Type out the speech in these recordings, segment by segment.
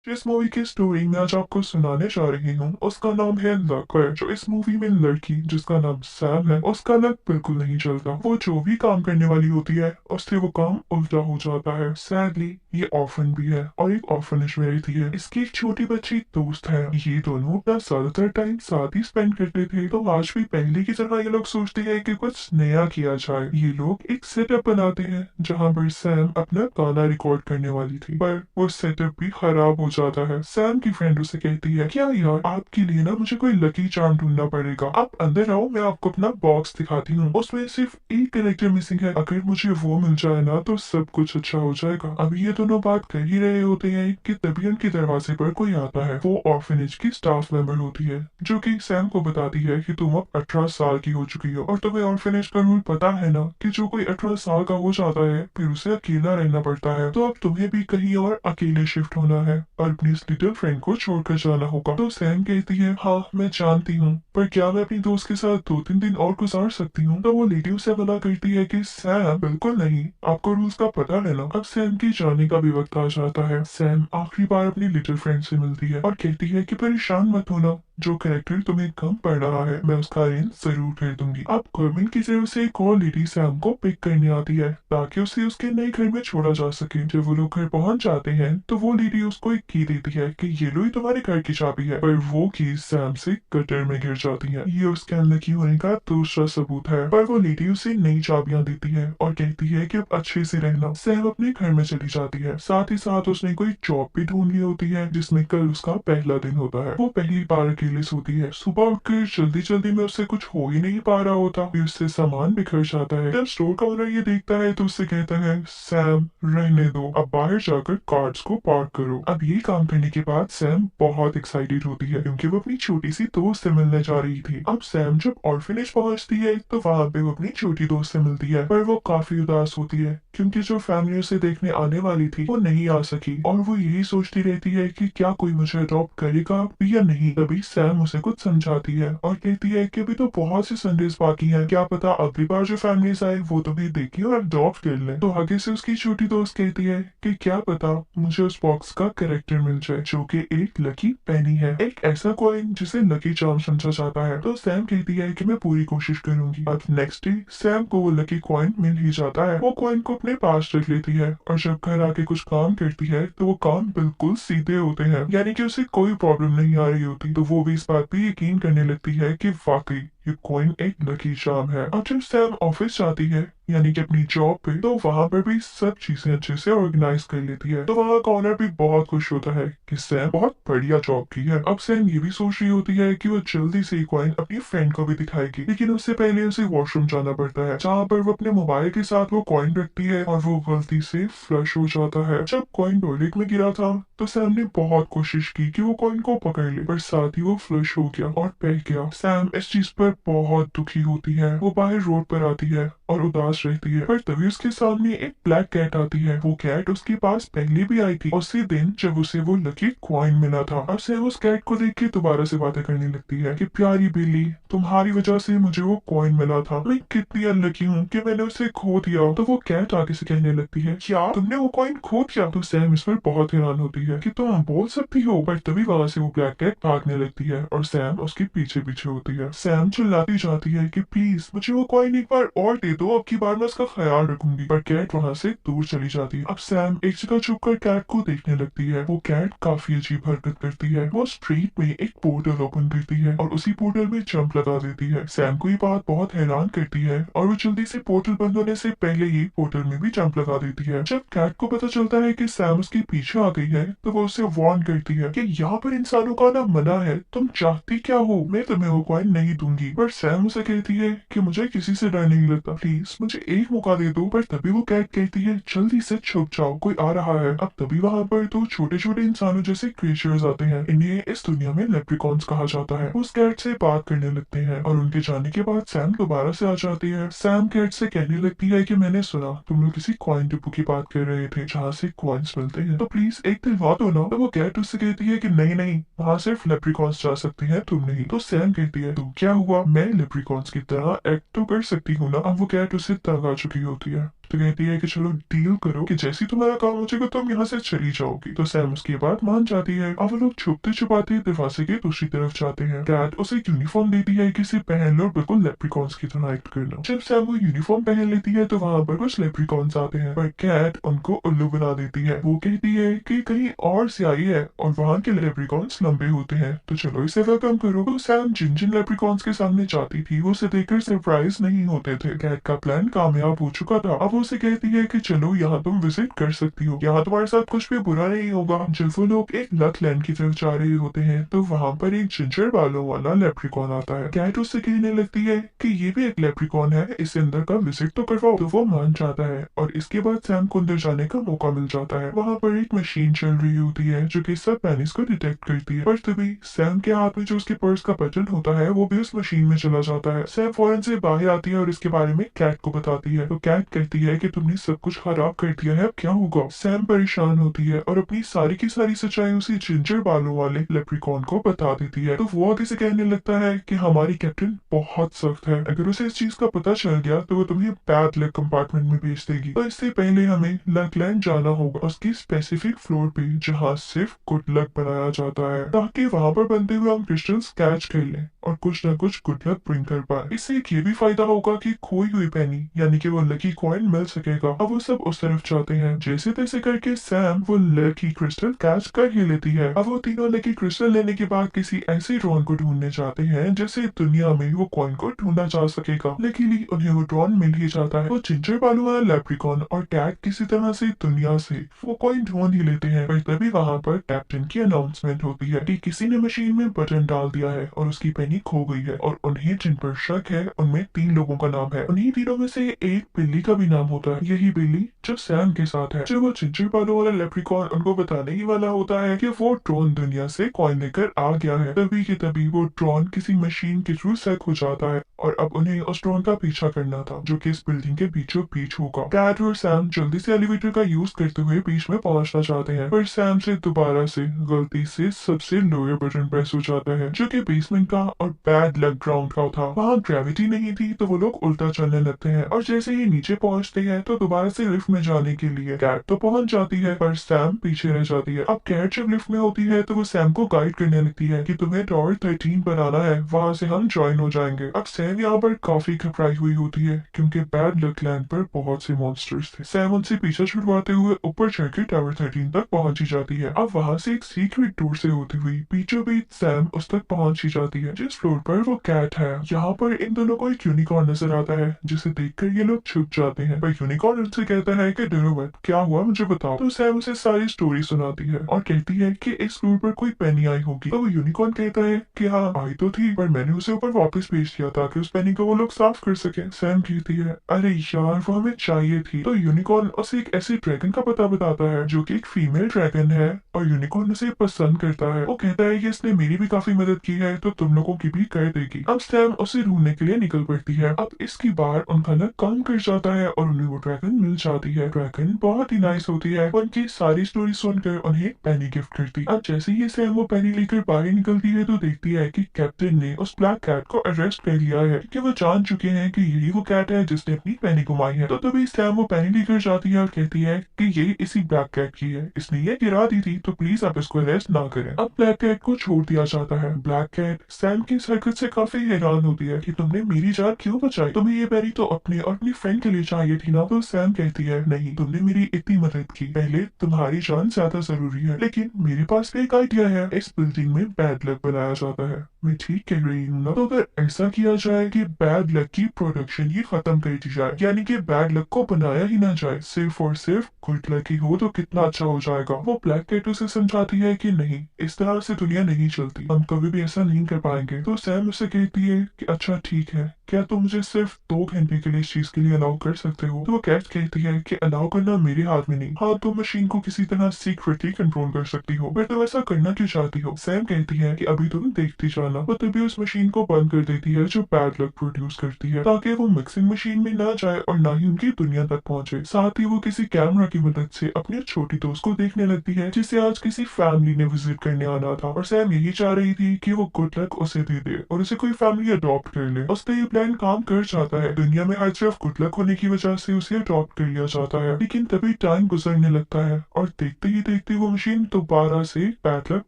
जिस मूवी की स्टोरी मैं आज आपको सुनाने जा रही हूँ उसका नाम है लक। जो इस मूवी में लड़की जिसका नाम सैम है उसका लक बिल्कुल नहीं चलता। वो जो भी काम करने वाली होती है उससे वो काम उल्टा हो जाता है। सैडली ये ऑर्फन भी है और एक ऑर्फनेज में रहती है। इसकी एक छोटी बच्ची दोस्त है। ये दोनों अपना ज्यादातर टाइम साथ ही स्पेंड करते थे, तो आज भी पहले की तरह ये लोग सोचते हैं कि कुछ नया किया जाए। ये लोग एक सेटअप बनाते हैं जहाँ पर सैम अपना गाना रिकॉर्ड करने वाली थी, पर वो सेटअप भी खराब हो जाता है। सैम की फ्रेंड उसे कहती है, क्या यार, आपके लिए ना मुझे कोई लकी चार्म ढूंढना पड़ेगा। आप अंदर आओ, मैं आपको अपना बॉक्स दिखाती हूँ। उसमें सिर्फ एक कैरेक्टर मिसिंग है, अगर मुझे वो मिल जाए ना तो सब कुछ अच्छा हो जाएगा। अभी ये दोनों बात कर ही रहे होते हैं कि तभी उनके दरवाजे पर कोई आता है। वो ऑर्फनेज की स्टाफ मेंबर होती है जो कि सैम को बताती है कि तुम अब 18 साल की हो चुकी हो और तुम्हें ऑर्फनेज का रूल पता है ना कि जो कोई 18 साल का हो जाता है फिर उसे अकेला रहना पड़ता है। तो अब तुम्हें भी कहीं और अकेले शिफ्ट होना है और अपनी इस लिटिल फ्रेंड को छोड़कर जाना होगा। तो सैम कहती है, हाँ मैं जानती हूँ, पर क्या मैं अपनी दोस्त के साथ 2-3 दिन और गुजार सकती हूँ। तो वो लेडी उसे मना करती है कि सैम बिल्कुल नहीं, आपको रूल्स का पता है ना। अब सैम के जाने का भी वक्त आ जाता है। सैम आखिरी बार अपनी लिटिल फ्रेंड से मिलती है और कहती है कि परेशान मत होना, जो कैरेक्टर तुम्हें कम पड़ रहा है मैं उसका अरेंज जरूर कर दूंगी। अब गवर्नमेंट की तरफ से एक और लेडी सैम को पिक करने आती है ताकि उसे उसके नए घर में छोड़ा जा सके। जब वो लोग घर पहुंच जाते हैं तो वो लेडी उसको एक की देती है कि ये लो, ही तुम्हारे घर की चाबी है, पर वो की सैम से गटर में गिर जाती है। ये उसके अनलकी होने का दूसरा सबूत है। पर वो लेडी उसे नई चाबियां देती है और कहती है कि अब अच्छे से रहना। सैम अपने घर में चली जाती है। साथ ही साथ उसने कोई जॉब भी ढूंढ ली होती है जिसमें कल उसका पहला दिन होता है। वो पहली बार अकेले सोती है। सुबह उठकर जल्दी जल्दी में उससे कुछ हो ही नहीं पा रहा होता, फिर उससे सामान बिखर जाता है। जब स्टोर का ओनर ये देखता है तो उससे कहता है, सैम रहने दो, अब बाहर जाकर कार्ड्स को पार्क करो। अब ये काम करने के बाद सैम बहुत एक्साइटेड होती है क्योंकि वो अपनी छोटी सी दोस्त से मिलने जा रही थी। अब सैम जब ऑर्फनेज पहुंचती है तो वहाँ पे वो अपनी छोटी दोस्त से मिलती है, पर वो काफी उदास होती है क्योंकि जो फैमिली उसे देखने आने वाली थी वो नहीं आ सकी और वो यही सोचती रहती है कि क्या कोई मुझे अडॉप्ट करेगा भी या नहीं। तभी सैम उसे कुछ समझाती है और कहती है कि अभी तो बहुत से संडेज बाकी हैं, क्या पता अगली बार जो फैमिलीज आए वो तुम्हें देखे और अडॉप्ट कर ले। तो आगे से उसकी छोटी दोस्त कहती है कि क्या पता मुझे उस बॉक्स का कैरेक्टर मिल जाए जो कि एक लकी पेनी है, एक ऐसा कॉइन जिसे लकी चार्म समझा जाता है। तो सैम कहती है कि मैं पूरी कोशिश करूंगी। अब नेक्स्ट डे सैम को वो लकी कॉइन मिल ही जाता है। वो कॉइन को अपने पास रख लेती है और जब घर आके कुछ काम करती है तो वो काम बिल्कुल सीधे होते हैं, यानी कि उसे कोई प्रॉब्लम नहीं आ रही होती। तो वो भी इस बात पे यकीन करने लगती है कि वाकई ये कॉइन एक लकी चार्म है। और जब सैम ऑफिस जाती है यानी कि अपनी जॉब पे, तो वहाँ पर भी सब चीजें अच्छे से ऑर्गेनाइज कर लेती है। तो वहाँ का ऑनर भी बहुत खुश होता है कि सैम बहुत बढ़िया जॉब की है। अब सैम ये भी सोच रही होती है कि वो जल्दी से कॉइन अपनी फ्रेंड को भी दिखाएगी, लेकिन उससे पहले उसे वॉशरूम जाना पड़ता है जहाँ पर वो अपने मोबाइल के साथ वो कॉइन रखती है और वो गलती से फ्लश हो जाता है। जब कॉइन टॉयलेट में गिरा था तो सैम ने बहुत कोशिश की कि वो कॉइन को पकड़ ले, पर साथ ही वो फ्लश हो गया और बह गया। सैम इस चीज पर बहुत दुखी होती है। वो बाहर रोड पर आती है और उदास रहती है, पर तभी उसके सामने एक ब्लैक कैट आती है। वो कैट उसके पास पहले भी आई थी उसी दिन जब उसे वो लकी कॉइन मिला था। अब सैम उस कैट को देख के दोबारा से बातें करने लगती है कि प्यारी बिल्ली, तुम्हारी वजह से मुझे वो कॉइन मिला था, मैं कितनी अनलकी हूँ कि मैंने उसे खो दिया। तो वो कैट आगे से कहने लगती है, क्या तुमने वो कॉइन खो दिया? तो सैम इस पर बहुत हैरान होती है कि तुम बोल सकती हो, पर तभी वहां से वो ब्लैक कैट भागने लगती है और सैम उसके पीछे पीछे होती है। सैम चिल्लाती जाती है कि प्लीज मुझे वो कॉइन एक बार और दे दो, अब की बार मैं उसका ख्याल रखूंगी, पर कैट वहां से दूर चली जाती है। अब सैम एक जगह छुपकर कैट को देखने लगती है। वो कैट काफी अजीब हरकत करती है। वो स्ट्रीट में एक पोर्टल ओपन करती है और उसी पोर्टल में जंप लगा देती है। सैम को ये बात बहुत हैरान करती है और वो जल्दी से पोर्टल बंद होने से पहले ही पोर्टल में भी जंप लगा देती है। जब कैट को पता चलता है कि सैम उसके पीछे आ गई है तो वो उसे वार्न करती है कि यहाँ पर इंसानों का आना मना है, तुम चाहती क्या हो, मैं तुम्हें वो कॉइन नहीं दूंगी। पर सैम उसे कहती है कि मुझे किसी से डर नहीं लगता, प्लीज मुझे एक मौका दे दो। पर तभी वो कैट कहती है, जल्दी से छुप जाओ, कोई आ रहा है। अब तभी वहाँ पर दो छोटे छोटे इंसानों जैसे क्रिएचर्स आते हैं। इन्हें इस दुनिया में लेप्रिकॉन्स कहा जाता है। उस कैट से बात करने लगते हैं और उनके जाने के बाद सैम दोबारा से आ जाती है। सैम कैट से कहने लगती है कि मैंने सुना तुम लोग किसी कॉइन डिपो की बात कर रहे थे जहाँ से कॉइन्स मिलते हैं, तो प्लीज एक दिलवा दो ना। तो वो कैट उससे कहती है कि नहीं नहीं, वहाँ सिर्फ लेप्रिकॉन्स जा सकते हैं, तुम नहीं। तो सैम कहती है, तो क्या हुआ, मैं लेप्रिकॉन्स की तरह एक्ट तो कर सकती हूँ ना। अब वो कैट उससे तंग आ चुकी होती है। तो कहती है कि चलो डील करो कि जैसी तुम्हारा काम हो जाएगा तुम यहाँ से चली जाओगी। तो सैम उसकी बात मान जाती है। अब वो लोग छुपते छुपाते दरवाजे के दूसरी तरफ जाते हैं। कैट उसे यूनिफॉर्म देती है कि इसे पहन लो और बिल्कुल लेप्रिकॉन्स की तरह एक्ट करना। जब सैम वो यूनिफॉर्म पहन लेती है तो वहाँ पर कुछ लेप्रिकॉन्स आते हैं, पर कैट उनको उल्लू बना देती है। वो कहती है कि कहीं और से आई है और वहाँ के लेप्रिकॉन्स लंबे होते हैं, तो चलो इसे वेलकम करो। तो सैम जिन जिन लेप्रिकॉन्स के सामने जाती थी वो उसे देखकर सरप्राइज नहीं होते थे। कैट का प्लान कामयाब हो चुका था। अब वो उसे कहती है कि चलो यहाँ तुम विजिट कर सकती हो, यहाँ तुम्हारे साथ कुछ भी बुरा नहीं होगा। जब वो लोग एक लक लैंड की तरफ जा रहे होते हैं तो वहाँ पर एक जिंजर बालों वाला लेप्रिकॉन आता है। कैट उससे कहने लगती है कि ये भी एक लेप्रिकॉन है, इसे अंदर का विजिट तो करवाओ। तो वो मान जाता है और इसके बाद सैम को अंदर जाने का मौका मिल जाता है। वहाँ पर एक मशीन चल रही होती है जो कि सब पेनिस को डिटेक्ट करती है, पर तभी सैम के हाथ में जो उसके पर्स का बटन होता है वो भी उस मशीन में चला जाता है। सैम फौरन से बाहर आती है और इसके बारे में कैट को बताती है। तो कैट कहती है कि तुमने सब कुछ खराब कर दिया है, अब क्या होगा। सैम परेशान होती है और अपनी सारी की सारी सच्चाई उसी जिंजर बालों वाले लेप्रिकॉन को बता देती है। तो वो आगे से कहने लगता है कि हमारी कैप्टन बहुत सख्त है, अगर उसे इस चीज का पता चल गया तो वो तुम्हें बैड लक कंपार्टमेंट में भेज देगी। तो इससे पहले हमें लकलैंड जाना होगा, उसकी स्पेसिफिक फ्लोर पे जहाँ सिर्फ गुड लक बनाया जाता है, ताकि वहाँ पर बनते हुए हम क्रिस्टल्स कैच कर लें और कुछ न कुछ गुड लक ब्रिंग कर पाए। इससे एक ये भी फायदा होगा कि खोई हुई पेनी यानी कि वो लकी कॉइन मिल सकेगा। अब वो सब उस तरफ जाते हैं। जैसे तैसे करके सैम वो लकी क्रिस्टल कैच कर ही लेती है। अब वो तीनों लकी क्रिस्टल लेने के बाद किसी ऐसे ड्रोन को ढूंढने जाते हैं जैसे दुनिया में वो कॉइन को ढूंढा जा सकेगा। लेकिन उन्हें वो ड्रोन मिल ही जाता है। वो जिंजर बालू वाला लेप्रिकॉन और कैट किसी तरह से दुनिया से वो कॉइन ढूंढ ही लेते हैं, पर तभी वहाँ पर कैप्टन की अनाउंसमेंट होती है कि किसी ने मशीन में बटन डाल दिया है और उसकी पेनी खो गई है, और उन्हें जिन पर शक है उनमें 3 लोगों का नाम है। उन्हीं तीनों में से एक बिल्ली का भी नाम होता है। यही बिल्ली जो सैम के साथ है। जब वो जिंजर बालू वाला लेप्रिकॉन उनको बताने ही वाला होता है कि वो ड्रोन दुनिया से कॉइन लेकर आ गया है, तभी के तभी वो ड्रोन किसी मशीन के थ्रू सेट हो जाता है और अब उन्हें उस ड्रोन का पीछा करना था जो कि इस बिल्डिंग के बीचों बीच होगा। कैट और सैम जल्दी से एलिवेटर का यूज करते हुए बीच में पहुंचना चाहते हैं, पर सैम से दोबारा से गलती से सबसे लोअर बटन प्रेस हो जाता है जो कि बेसमेंट का और बैड लक ग्राउंड का था। वहाँ ग्रेविटी नहीं थी तो वो लोग उल्टा चलने लगते हैं और जैसे ही नीचे पहुंचते हैं तो दोबारा से लिफ्ट में जाने के लिए कैट तो पहुंच जाती है पर सैम पीछे रह जाती है। अब कैट जब लिफ्ट में होती है तो वो सैम को गाइड करने लगती है कि तुम्हें टॉवर 13 बनाना है, वहां से हम ज्वाइन हो जाएंगे। अब सैम यहाँ पर काफी घबराई हुई होती है क्योंकि बैड लक लैंड पर बहुत से मॉन्स्टर्स थे। सैम उनसे पीछा छुड़वाते हुए ऊपर चढ़कर टावर 13 तक पहुंच ही जाती है। अब वहां से एक सीक्रेट डोर से होती हुई बीचों बीच सैम उस तक पहुंच ही जाती है जिस फ्लोर पर वो कैट है। यहाँ पर इन दोनों को एक यूनिकॉर्न नजर आता है जिसे देखकर ये लोग छुप जाते हैं, पर यूनिकॉर्न उनसे कहता है कि डरो मत, क्या हुआ मुझे बताओ। तो सैम उसे सारी स्टोरी सुनाती है और कहती है कि इस फ्लोर पर कोई पेनी आई होगी। तो वो यूनिकॉर्न कहता है कि हाँ आई तो थी, पर मैंने उसे ऊपर वापस भेज दिया ताकि उस पेनी को वो लोग साफ कर सके। सैम कहती है अरे यार वो हमें चाहिए थी। तो यूनिकॉर्न उसे एक ऐसे ड्रैगन का पता बताता है जो कि एक फीमेल ड्रैगन है और यूनिकॉर्न उसे पसंद करता है। वो कहता है कि इसने मेरी भी काफी मदद की है तो तुम लोगों की भी कर देगी। अब सैम उसे ढूंढने के लिए निकल पड़ती है। अब इसकी बार उनका लक काम कर जाता है और उन्हें वो ड्रैगन मिल जाती है। ड्रैगन बहुत ही नाइस होती है, उनकी सारी स्टोरी सुनकर उन्हें एक पेनी गिफ्ट करती। अब जैसे ही सैम वो पेनी लेकर बाहर निकलती है तो देखती है कि कैप्टन ने उस ब्लैक कैट को अरेस्ट कर लिया है क्योंकि वो जान चुके हैं कि यही वो कैट है जिसने अपनी पेनी घुमाई है। तो तभी सैम वो पेनी लेकर जाती है और कहती है कि ये इसी ब्लैक कैट की है, इसने ये गिरा दी थी तो प्लीज आप इसको अरेस्ट ना करें। अब ब्लैक कैट को छोड़ दिया जाता है। ब्लैक कैट सैम की इस हरकत से काफी हैरान होती है कि तुमने मेरी जान क्यों बचाई, तुम्हें ये पेनी तो अपने और अपनी फ्रेंड के लिए चाहिए थी ना। तो सैम कहती है नहीं, तुमने मेरी इतनी मदद की, पहले तुम्हारी जान ज्यादा जरूरी है, लेकिन मेरे पास भी एक आइडिया है, इस बिल्डिंग में बैड लक बनाया जाता है। मैं ठीक कह रही हूँ ना। तो अगर ऐसा किया जाए कि बैड लक की प्रोडक्शन ही खत्म कर दी जाए, यानी कि बैड लक को बनाया ही ना जाए, सिर्फ और सिर्फ गुड लक ही हो तो कितना अच्छा हो जाएगा। वो ब्लैक कैट उसे समझाती है कि नहीं, इस तरह से दुनिया नहीं चलती, हम कभी भी ऐसा नहीं कर पाएंगे। तो सैम उसे कहती है कि अच्छा ठीक है, क्या तुम मुझे सिर्फ 2 घंटे के लिए इस चीज के लिए अलाउ कर सकते हो। तो वो कैट कहती है कि अलाउ करना मेरे हाथ में नहीं, हाँ तुम मशीन को किसी तरह सीक्रेटली कंट्रोल कर सकती हो, पर तुम ऐसा करना क्यों चाहती हो। सैम कहती है कि अभी तुम देखती जाना। वो तभी उस मशीन को बंद कर देती है जो बैड लक प्रोड्यूस करती है, ताकि वो मिक्सिंग मशीन में ना जाए और ना ही उनकी दुनिया तक पहुंचे। साथ ही वो किसी कैमरा की मदद से अपने छोटी दोस्त को देखने लगती है जिसे आज किसी फैमिली ने विजिट करने आना था, और सैम यही चाह रही थी कि वो गुड लक उसे दे दे और उसे कोई फैमिली अडॉप्ट कर ले। उसका ये प्लान काम कर जाता है। दुनिया में हर तरफ गुड लक होने की वजह से उसे अडॉप्ट कर लिया जाता है। लेकिन तभी टाइम गुजरने लगता है और देखते ही देखते वो मशीन दोबारा से बैड लक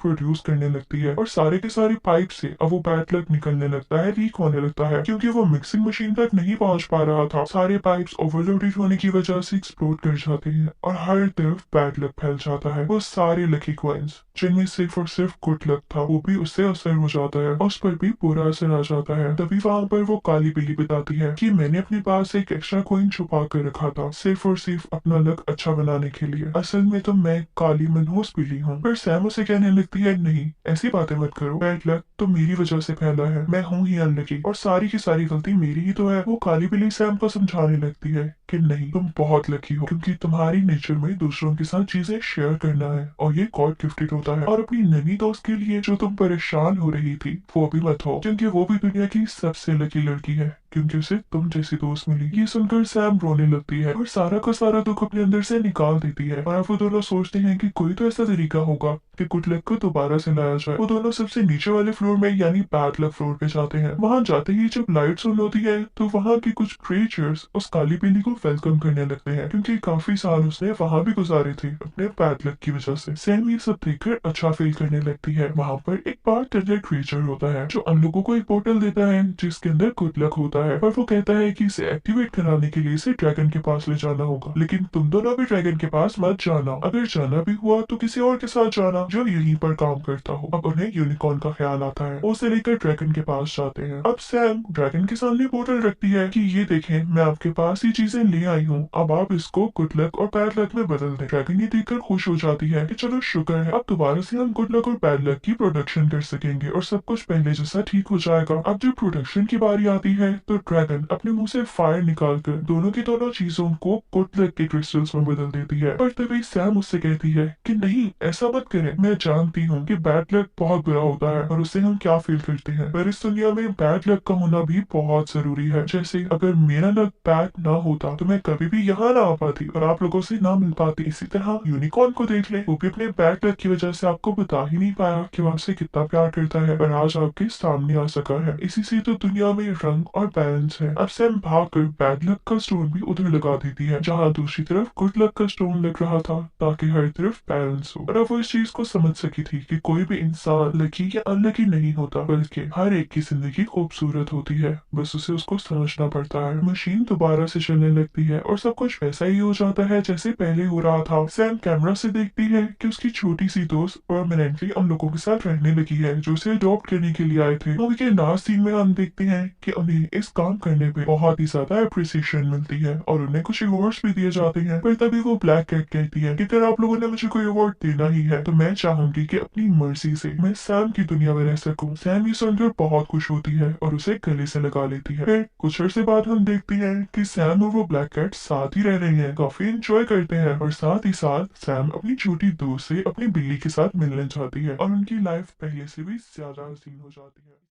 प्रोड्यूस करने लगती है और सारे के सारे पाइप से अब वो बैड लक निकलने लगता है, लीक होने लगता है। क्योंकि वो मिक्सिंग मशीन तक नहीं पहुंच पा रहा था, सारे पाइप्स ओवरलोडेड होने की वजह से एक्सप्लोड कर जाते हैं और हर तरफ बैड लक फैल जाता है। वो सारे लकी कॉइंस जिनमें सिर्फ और सिर्फ गुड लक था वो भी उससे असर हो जाता है और उस पर भी बुरा असर आ जाता है। तभी वहां पर वो काली बिल्ली बताती है कि मैंने अपने पास एक एक्स्ट्रा कॉइन छुपा कर रखा था सिर्फ और सिर्फ अपना लक अच्छा बनाने के लिए। असल में तो मैं काली मनहूस बिल्ली हूँ। पर सैम उसे कहने लगती है, नहीं ऐसी बातें मत करो, बैड लक तो मेरी वजह से फैला है, मैं हूँ ही अनलकी और सारी की सारी गलती मेरी ही तो है। वो काली बिल्ली सैम को समझाने लगती है कि नहीं, तुम बहुत लकी हो क्योंकि तुम्हारी नेचर में दूसरों के साथ चीजें शेयर करना है और ये गॉड गिफ्टेड होता है। और अपनी नई दोस्त के लिए जो तुम परेशान हो रही थी वो भी मत हो क्योंकि वो भी दुनिया की सबसे लकी लड़की है क्योंकि उसे तुम जैसी दोस्त मिली। ये सुनकर सैम रोने लगती है और सारा का सारा दुख अपने अंदर से निकाल देती है और अब वो दोनों सोचते हैं कि कोई तो ऐसा तरीका होगा कि गुड लक को दोबारा से लाया जाए। वो दोनों सबसे नीचे वाले फ्लोर में यानी बैड लक फ्लोर पे जाते हैं। वहां जाते ही जब लाइट्स ऑन होती है तो वहां के कुछ क्रिएचर्स उस काली बिल्ली को वेलकम करने लगते हैं क्योंकि काफी साल उसने वहां भी गुजारे थे अपने बैड लक की वजह से। सैम ये सब देखकर अच्छा फील करने लगती है। वहां पर एक बारटेंडर क्रिएचर होता है जो हम लोगों को एक पोर्टल देता है जिसके अंदर गुड लक होता है और वो कहता है कि इसे एक्टिवेट कराने के लिए इसे ड्रैगन के पास ले जाना होगा। लेकिन तुम दोनों भी ड्रैगन के पास मत जाना, अगर जाना भी हुआ तो किसी और के साथ जाना जो यहीं पर काम करता हो। अब उन्हें यूनिकॉर्न का ख्याल आता है, वो उसे लेकर ड्रैगन के पास जाते हैं। अब सैम ड्रैगन के सामने पोर्टल रखती है कि ये देखें, मैं आपके पास ये चीजें ले आई हूँ, अब आप इसको गुड लक और बैड लक में बदल दें। ड्रैगन ये देखकर खुश हो जाती है कि चलो शुक्र है, अब दोबारा से हम गुड लक और बैड लक की प्रोडक्शन कर सकेंगे और सब कुछ पहले जैसा ठीक हो जाएगा। अब जब प्रोडक्शन की बारी आती है तो ड्रैगन अपने मुंह से फायर निकालकर दोनों की दोनों चीजों को गुड लक के क्रिस्टल्स में बदल देती है। पर तभी सैम उससे कहती है कि नहीं, ऐसा मत करें, मैं जानती हूँ कि बैड लक बहुत बुरा होता है और उससे हम क्या फील करते हैं, पर इस दुनिया में बैड लक का होना भी बहुत जरूरी है। जैसे अगर मेरा लक बैड ना होता तो मैं कभी भी यहाँ ना आ पाती और आप लोगों से ना मिल पाती। इसी तरह यूनिकॉर्न को देख ले, वो भी अपने बैड लक की वजह से आपको बता ही नहीं पाया कि वो आपसे कितना प्यार करता है और आज आपके सामने आ सका है। इसी से तो दुनिया में रंग और बैलेंस है। अब सैम भागकर बैड लक का स्टोन भी उधर लगा देती है जहाँ दूसरी तरफ गुड लक का स्टोन लग रहा था ताकि हर तरफ बैलेंस हो। और अब वो इस चीज को समझ सकी थी कि कोई भी इंसान लकी या अनलकी नहीं होता बल्कि हर एक की जिंदगी खूबसूरत होती है, बस उसे उसको समझना पड़ता है। मशीन दोबारा से चलने लगती है और सब कुछ वैसा ही हो जाता है जैसे पहले हो रहा था। सैम कैमरा से देखती है कि उसकी छोटी सी दोस्त परमानेंटली हम लोगों के साथ रहने लगी है जो उसे अडॉप्ट करने के लिए आए थे। मूवी के लास्ट सीन में हम देखते हैं कि उन्हें इस काम करने पे बहुत ही ज्यादा अप्रिसिएशन मिलती है और उन्हें कुछ अवार्ड्स भी दिए जाते हैं। पर तभी वो ब्लैक कैट कहती है कि अगर आप लोगों ने मुझे कोई अवार्ड देना ही है तो मैं चाहूंगी कि अपनी मर्जी से मैं सैम की दुनिया में रह सकूं। सैम ये सुनकर बहुत खुश होती है और उसे गले से लगा लेती है। फिर कुछ अर्से बाद हम देखते हैं कि सैम और वो ब्लैक कैट साथ ही रह रहे हैं, काफी एंजॉय करते हैं और साथ ही साथ सैम अपनी छोटी दोस्त से अपनी बिल्ली के साथ मिलने जाती है और उनकी लाइफ पहले से भी ज्यादा हसीन हो जाती है।